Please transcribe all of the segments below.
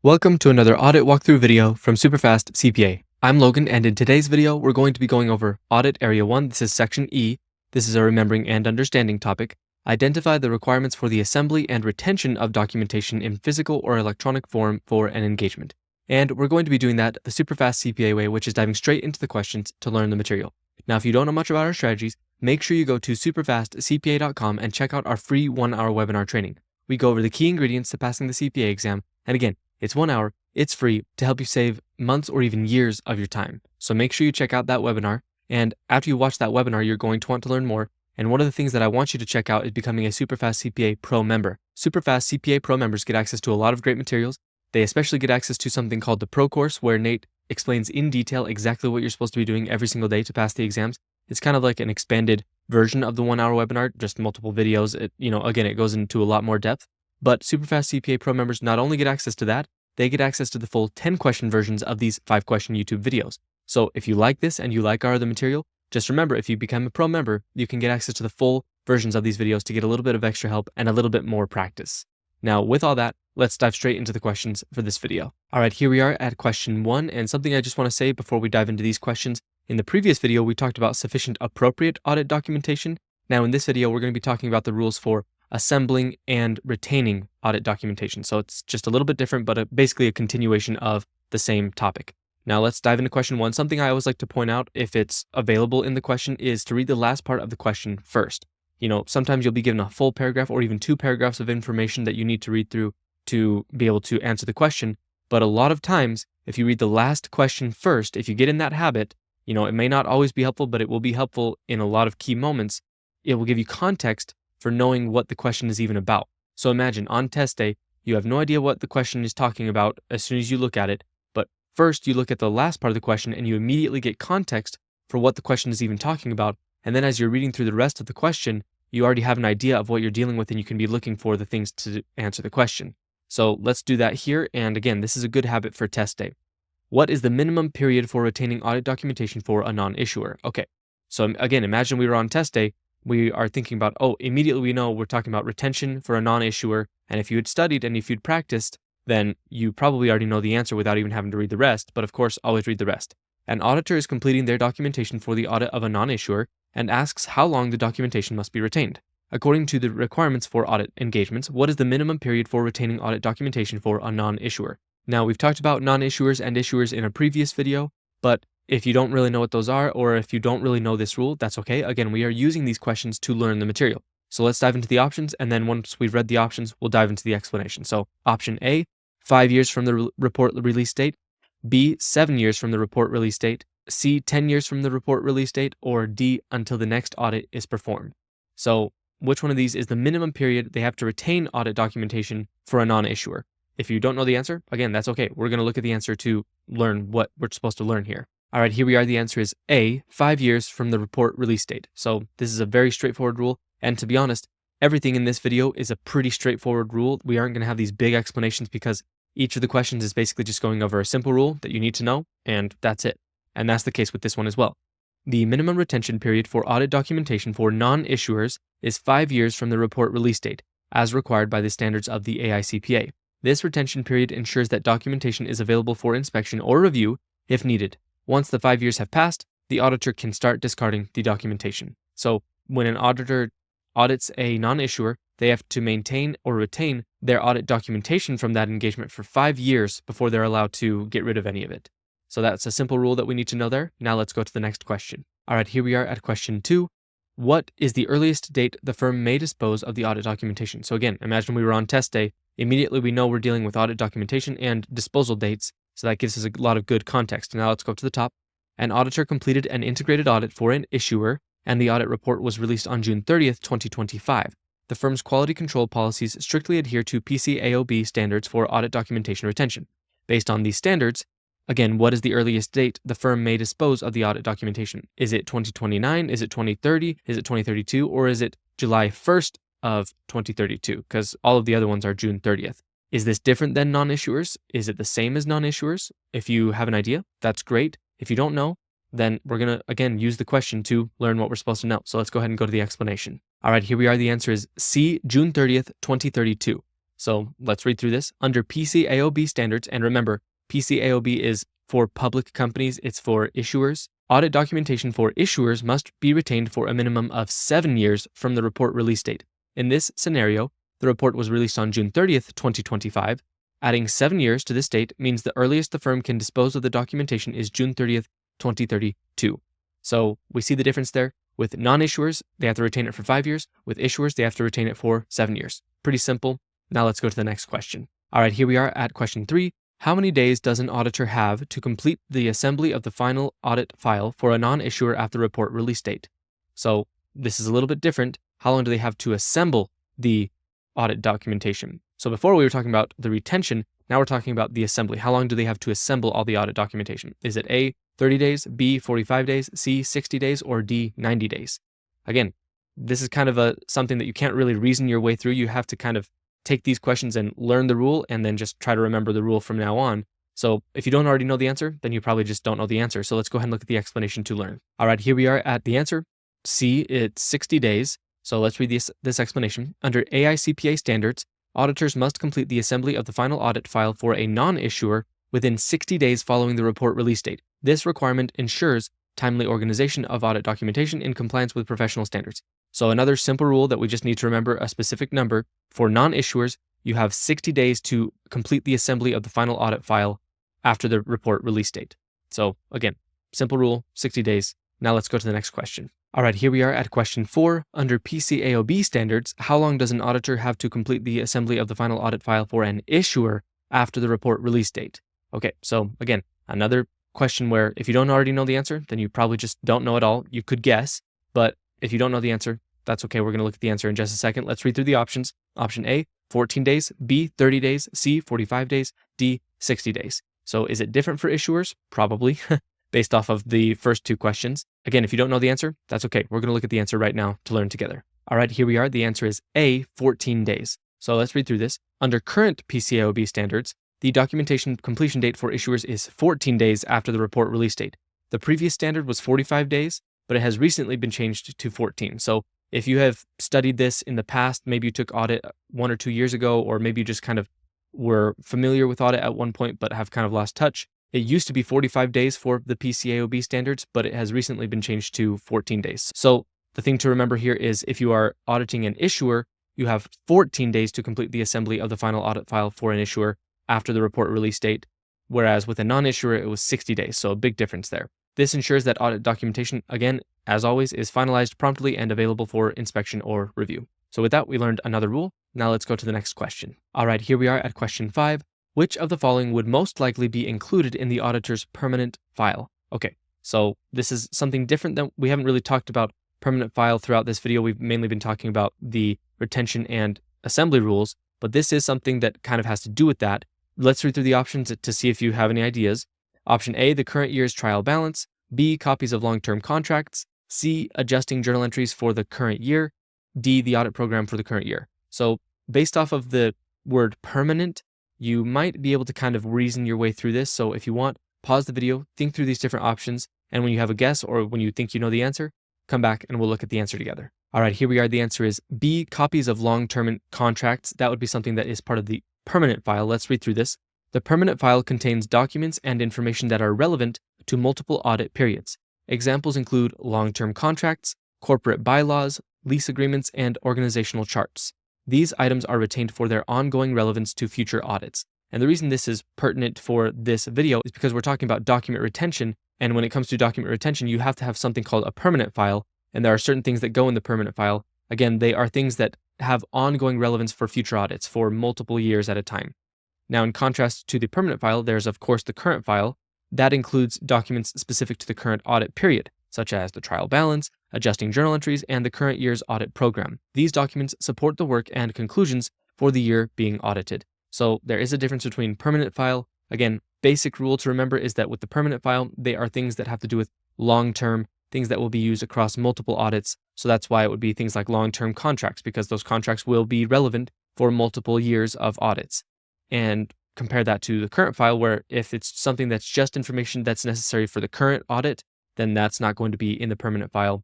Welcome to another audit walkthrough video from SuperfastCPA. I'm Logan, and in today's video, we're going to be going over Audit Area 1. This is Section E. This is a remembering and understanding topic. Identify the requirements for the assembly and retention of documentation in physical or electronic form for an engagement. And we're going to be doing that the SuperfastCPA way, which is diving straight into the questions to learn the material. Now, if you don't know much about our strategies, make sure you go to SuperfastCPA.com and check out our free 1-hour webinar training. We go over the key ingredients to passing the CPA exam, and again, it's 1 hour, it's free to help you save months or even years of your time. So make sure you check out that webinar. And after you watch that webinar, you're going to want to learn more. And one of the things that I want you to check out is becoming a SuperfastCPA CPA Pro member. SuperfastCPA Pro members get access to a lot of great materials. They especially get access to something called the Pro course, where Nate explains in detail exactly what you're supposed to be doing every single day to pass the exams. It's kind of like an expanded version of the 1-hour webinar, just multiple videos. Again, it goes into a lot more depth. But SuperfastCPA Pro members not only get access to that, they get access to the full 10-question versions of these 5-question YouTube videos. So if you like this and you like our other material, just remember, if you become a Pro member, you can get access to the full versions of these videos to get a little bit of extra help and a little bit more practice. Now, with all that, let's dive straight into the questions for this video. All right, here we are at question 1, and something I just want to say before we dive into these questions. In the previous video, we talked about sufficient appropriate audit documentation. Now, in this video, we're going to be talking about the rules for assembling and retaining audit documentation. So it's just a little bit different, but basically a continuation of the same topic. Now let's dive into question 1. Something I always like to point out, if it's available in the question, is to read the last part of the question first. Sometimes you'll be given a full paragraph or even 2 paragraphs of information that you need to read through to be able to answer the question. But a lot of times, if you read the last question first, if you get in that habit, it may not always be helpful, but it will be helpful in a lot of key moments. It will give you context for knowing what the question is even about. So imagine on test day, you have no idea what the question is talking about as soon as you look at it, but first you look at the last part of the question and you immediately get context for what the question is even talking about. And then as you're reading through the rest of the question, you already have an idea of what you're dealing with and you can be looking for the things to answer the question. So let's do that here. And again, this is a good habit for test day. What is the minimum period for retaining audit documentation for a non-issuer? Okay, so again, imagine we were on test day. We are thinking about, immediately we know we're talking about retention for a non-issuer. And if you had studied and if you'd practiced, then you probably already know the answer without even having to read the rest. But of course, always read the rest. An auditor is completing their documentation for the audit of a non-issuer and asks how long the documentation must be retained. According to the requirements for audit engagements, what is the minimum period for retaining audit documentation for a non-issuer? Now, we've talked about non-issuers and issuers in a previous video, but if you don't really know what those are, or if you don't really know this rule, that's okay. Again, we are using these questions to learn the material. So let's dive into the options, and then once we've read the options, we'll dive into the explanation. So option A, 5 years from the report release date. B, 7 years from the report release date. C, 10 years from the report release date. Or D, until the next audit is performed. So which one of these is the minimum period they have to retain audit documentation for a non-issuer? If you don't know the answer, again, that's okay. We're going to look at the answer to learn what we're supposed to learn here. All right, here we are. The answer is A, 5 years from the report release date. So this is a very straightforward rule. And to be honest, everything in this video is a pretty straightforward rule. We aren't going to have these big explanations because each of the questions is basically just going over a simple rule that you need to know, and that's it. And that's the case with this one as well. The minimum retention period for audit documentation for non-issuers is 5 years from the report release date, as required by the standards of the AICPA. This retention period ensures that documentation is available for inspection or review if needed. Once the 5 years have passed, the auditor can start discarding the documentation. So when an auditor audits a non-issuer, they have to maintain or retain their audit documentation from that engagement for 5 years before they're allowed to get rid of any of it. So that's a simple rule that we need to know there. Now let's go to the next question. All right, here we are at question 2. What is the earliest date the firm may dispose of the audit documentation? So again, imagine we were on test day. Immediately we know we're dealing with audit documentation and disposal dates. So that gives us a lot of good context. Now let's go to the top. An auditor completed an integrated audit for an issuer, and the audit report was released on June 30th, 2025. The firm's quality control policies strictly adhere to PCAOB standards for audit documentation retention. Based on these standards, again, what is the earliest date the firm may dispose of the audit documentation? Is it 2029? Is it 2030? Is it 2032? Or is it July 1st of 2032? Because all of the other ones are June 30th. Is this different than non-issuers? Is it the same as non-issuers? If you have an idea, that's great. If you don't know, then we're going to, again, use the question to learn what we're supposed to know. So let's go ahead and go to the explanation. All right, here we are. The answer is C, June 30th, 2032. So let's read through this. Under PCAOB standards, and remember, PCAOB is for public companies, it's for issuers. Audit documentation for issuers must be retained for a minimum of 7 years from the report release date. In this scenario, the report was released on June 30th, 2025. Adding 7 years to this date means the earliest the firm can dispose of the documentation is June 30th, 2032. So we see the difference there. With non-issuers, they have to retain it for 5 years. With issuers, they have to retain it for 7 years. Pretty simple. Now let's go to the next question. All right, here we are at question 3. How many days does an auditor have to complete the assembly of the final audit file for a non-issuer after report release date? So this is a little bit different. How long do they have to assemble the audit documentation? So before we were talking about the retention, now we're talking about the assembly. How long do they have to assemble all the audit documentation? Is it A, 30 days, B, 45 days, C, 60 days, or D, 90 days? Again, this is kind of something that you can't really reason your way through. You have to kind of take these questions and learn the rule and then just try to remember the rule from now on. So if you don't already know the answer, then you probably just don't know the answer. So let's go ahead and look at the explanation to learn. All right, here we are at the answer. C, it's 60 days. So let's read this explanation. Under AICPA standards, auditors must complete the assembly of the final audit file for a non-issuer within 60 days following the report release date. This requirement ensures timely organization of audit documentation in compliance with professional standards. So another simple rule that we just need to remember a specific number. For non-issuers, you have 60 days to complete the assembly of the final audit file after the report release date. So again, simple rule, 60 days. Now let's go to the next question. All right, here we are at question 4. Under PCAOB standards, how long does an auditor have to complete the assembly of the final audit file for an issuer after the report release date? Okay, so again, another question where if you don't already know the answer, then you probably just don't know at all. You could guess, but if you don't know the answer, that's okay. We're going to look at the answer in just a second. Let's read through the options. Option A, 14 days, B, 30 days, C, 45 days, D, 60 days. So is it different for issuers? Probably, based off of the first two questions. Again, if you don't know the answer, that's okay. We're going to look at the answer right now to learn together. All right, here we are. The answer is A, 14 days. So let's read through this. Under current PCAOB standards, the documentation completion date for issuers is 14 days after the report release date. The previous standard was 45 days, but it has recently been changed to 14. So if you have studied this in the past, maybe you took audit 1 or 2 years ago, or maybe you just kind of were familiar with audit at one point, but have kind of lost touch. It used to be 45 days for the PCAOB standards, but it has recently been changed to 14 days. So the thing to remember here is if you are auditing an issuer, you have 14 days to complete the assembly of the final audit file for an issuer after the report release date, whereas with a non-issuer, it was 60 days. So a big difference there. This ensures that audit documentation, again, as always, is finalized promptly and available for inspection or review. So with that, we learned another rule. Now let's go to the next question. All right, here we are at question 5. Which of the following would most likely be included in the auditor's permanent file? Okay, so this is something different than we haven't really talked about permanent file throughout this video. We've mainly been talking about the retention and assembly rules, but this is something that kind of has to do with that. Let's read through the options to see if you have any ideas. Option A, the current year's trial balance. B, copies of long-term contracts. C, adjusting journal entries for the current year. D, the audit program for the current year. So based off of the word permanent, you might be able to kind of reason your way through this. So if you want, pause the video, think through these different options, and when you have a guess or when you think you know the answer, come back and we'll look at the answer together. All right, here we are. The answer is B, copies of long-term contracts. That would be something that is part of the permanent file. Let's read through this. The permanent file contains documents and information that are relevant to multiple audit periods. Examples include long-term contracts, corporate bylaws, lease agreements, and organizational charts. These items are retained for their ongoing relevance to future audits. And the reason this is pertinent for this video is because we're talking about document retention. And when it comes to document retention, you have to have something called a permanent file. And there are certain things that go in the permanent file. Again, they are things that have ongoing relevance for future audits for multiple years at a time. Now, in contrast to the permanent file, there's of course the current file. That includes documents specific to the current audit period, such as the trial balance, adjusting journal entries, and the current year's audit program. These documents support the work and conclusions for the year being audited. So there is a difference between permanent file. Again, basic rule to remember is that with the permanent file, they are things that have to do with long-term, things that will be used across multiple audits. So that's why it would be things like long-term contracts, because those contracts will be relevant for multiple years of audits. And compare that to the current file, where if it's something that's just information that's necessary for the current audit, then that's not going to be in the permanent file.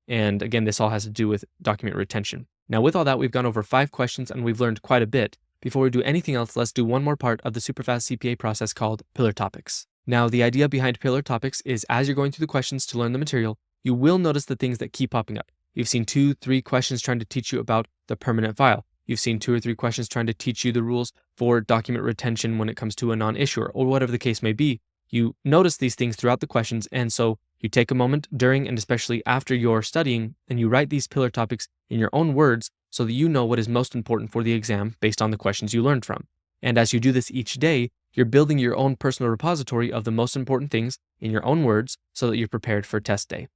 And again, this all has to do with document retention. Now, with all that, we've gone over 5 questions and we've learned quite a bit. before we do anything else, let's do one more part of the SuperfastCPA CPA process called pillar topics. Now, the idea behind pillar topics is as you're going through the questions to learn the material, you will notice the things that keep popping up. You've seen 2-3 questions trying to teach you about the permanent file. You've seen 2 or 3 questions trying to teach you the rules for document retention when it comes to a non-issuer, or whatever the case may be. You notice these things throughout the questions, and so you take a moment during and especially after you're studying, and you write these pillar topics in your own words so that you know what is most important for the exam based on the questions you learned from. And as you do this each day, you're building your own personal repository of the most important things in your own words so that you're prepared for test day.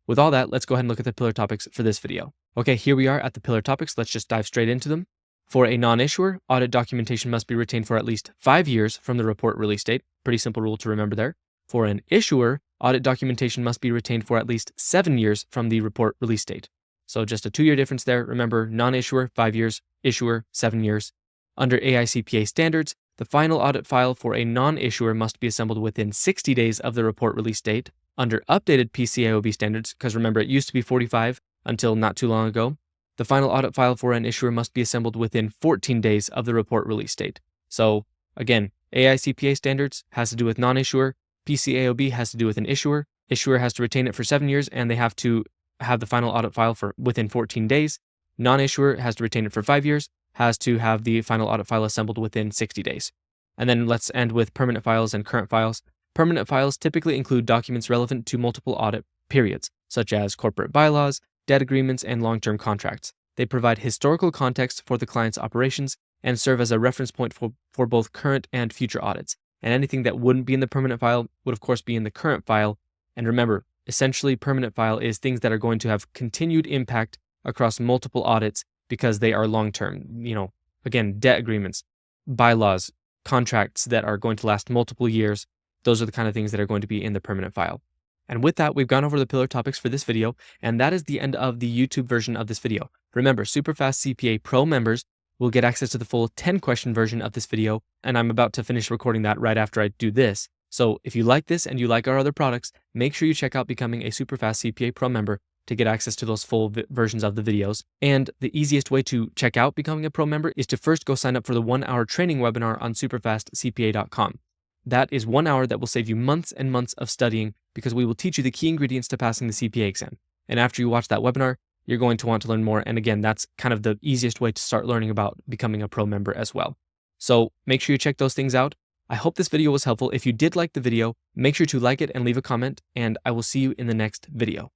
With all that, let's go ahead and look at the pillar topics for this video. Okay, here we are at the pillar topics. Let's just dive straight into them. For a non-issuer, audit documentation must be retained for at least 5 years from the report release date. Pretty simple rule to remember there. For an issuer, audit documentation must be retained for at least 7 years from the report release date. So just a 2-year difference there. Remember, non-issuer, 5 years, issuer, 7 years. Under AICPA standards, the final audit file for a non-issuer must be assembled within 60 days of the report release date. Under updated PCAOB standards, because remember it used to be 45 until not too long ago, the final audit file for an issuer must be assembled within 14 days of the report release date. So again, AICPA standards has to do with non-issuer, PCAOB has to do with an issuer. Issuer has to retain it for 7 years and they have to have the final audit file for within 14 days. Non-issuer has to retain it for 5 years, has to have the final audit file assembled within 60 days. And then let's end with permanent files and current files. Permanent files typically include documents relevant to multiple audit periods, such as corporate bylaws, debt agreements, and long-term contracts. They provide historical context for the client's operations and serve as a reference point for both current and future audits. And anything that wouldn't be in the permanent file would of course be in the current file. And remember, essentially permanent file is things that are going to have continued impact across multiple audits because they are long-term. Again, debt agreements, bylaws, contracts that are going to last multiple years. Those are the kind of things that are going to be in the permanent file. And with that, we've gone over the pillar topics for this video, and that is the end of the YouTube version of this video. Remember, SuperfastCPA Pro members will get access to the full 10-question version of this video, and I'm about to finish recording that right after I do this. So if you like this and you like our other products, make sure you check out becoming a SuperfastCPA Pro member to get access to those full versions of the videos. And the easiest way to check out becoming a Pro member is to first go sign up for the 1-hour training webinar on SuperfastCPA.com. That is 1 hour that will save you months and months of studying because we will teach you the key ingredients to passing the CPA exam. And after you watch that webinar, you're going to want to learn more. And again, that's kind of the easiest way to start learning about becoming a Pro member as well. So make sure you check those things out. I hope this video was helpful. If you did like the video, make sure to like it and leave a comment, and I will see you in the next video.